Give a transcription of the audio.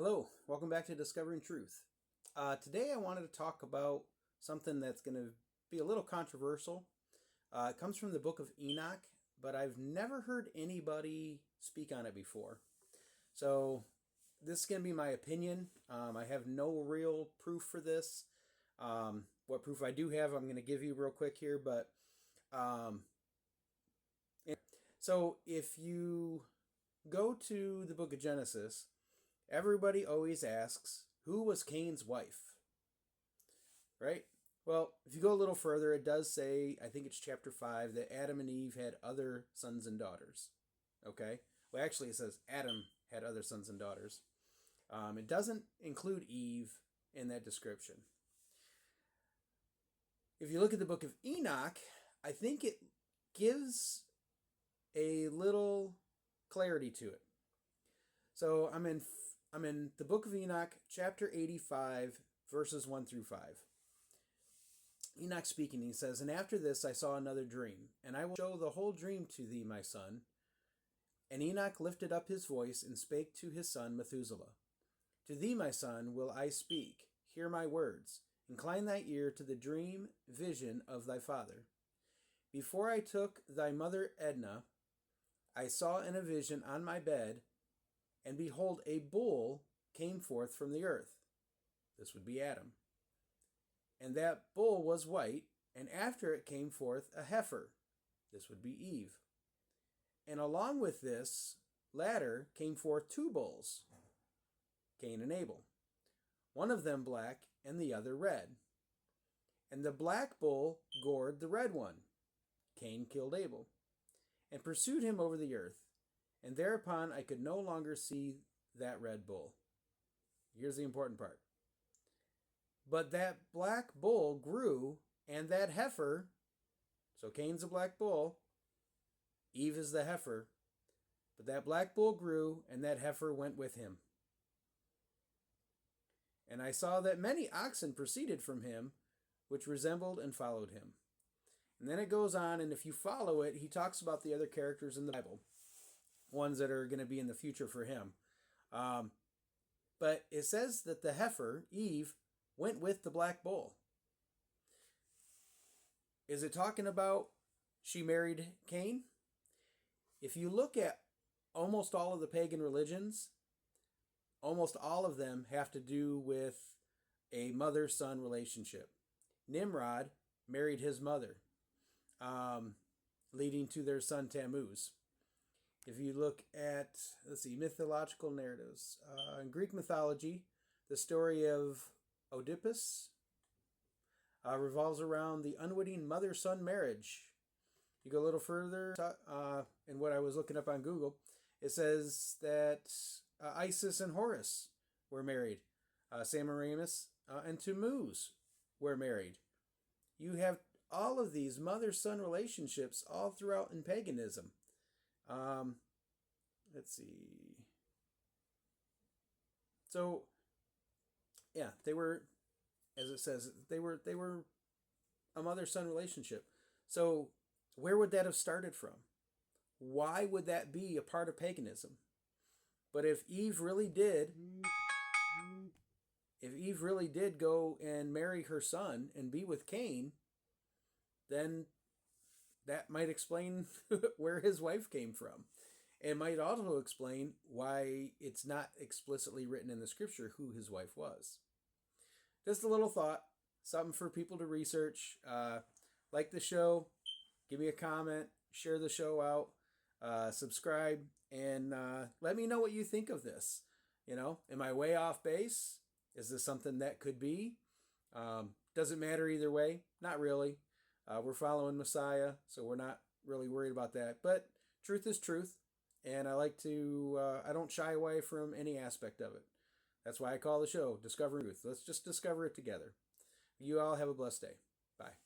Hello, welcome back to Discovering Truth. Today I wanted to talk about something that's going to be a little controversial. It comes from the book of Enoch, but I've never heard anybody speak on it before. So this is going to be my opinion. I have no real proof for this. What proof I do have, I'm going to give you real quick here. But so if you go to the book of Genesis, everybody always asks, who was Cain's wife? Right? Well, if you go a little further, it does say, I think it's chapter 5, that Adam and Eve had other sons and daughters. Okay? Well, actually, it says Adam had other sons and daughters. It doesn't include Eve in that description. If you look at the book of Enoch, I think it gives a little clarity to it. So I'm in the book of Enoch, chapter 85, verses 1 through 5. Enoch speaking, he says, "And after this I saw another dream, and I will show the whole dream to thee, my son. And Enoch lifted up his voice and spake to his son Methuselah. To thee, my son, will I speak. Hear my words. Incline thy ear to the dream vision of thy father. Before I took thy mother Edna, I saw in a vision on my bed, and behold, a bull came forth from the earth." This would be Adam. "And that bull was white, and after it came forth a heifer." This would be Eve. "And along with this latter came forth two bulls, Cain and Abel, one of them black and the other red. And the black bull gored the red one. Cain killed Abel, and pursued him over the earth. And thereupon I could no longer see that red bull." Here's the important part. "But that black bull grew, and that heifer," so Cain's a black bull, Eve is the heifer, "but that black bull grew, and that heifer went with him. And I saw that many oxen proceeded from him, which resembled and followed him." And then it goes on, and if you follow it, he talks about the other characters in the Bible, ones that are going to be in the future for him. But it says that the heifer, Eve, went with the black bull. Is it talking about she married Cain? If you look at almost all of the pagan religions, almost all of them have to do with a mother-son relationship. Nimrod married his mother, leading to their son Tammuz. If you look at, mythological narratives. In Greek mythology, the story of Oedipus revolves around the unwitting mother-son marriage. You go a little further, in what I was looking up on Google, it says that Isis and Horus were married. Semiramis and Tammuz were married. You have all of these mother-son relationships all throughout in paganism. Let's see. So, yeah, they were, as it says, they were a mother-son relationship. So, where would that have started from? Why would that be a part of paganism? But if Eve really did go and marry her son and be with Cain, then that might explain where his wife came from. It might also explain why it's not explicitly written in the scripture who his wife was. Just a little thought, something for people to research. Like the show, give me a comment, share the show out, subscribe, and let me know what you think of this. Am I way off base? Is this something that could be? Doesn't matter either way. Not really. We're following Messiah, so we're not really worried about that. But truth is truth, and I don't shy away from any aspect of it. That's why I call the show Discovering Truth. Let's just discover it together. You all have a blessed day. Bye.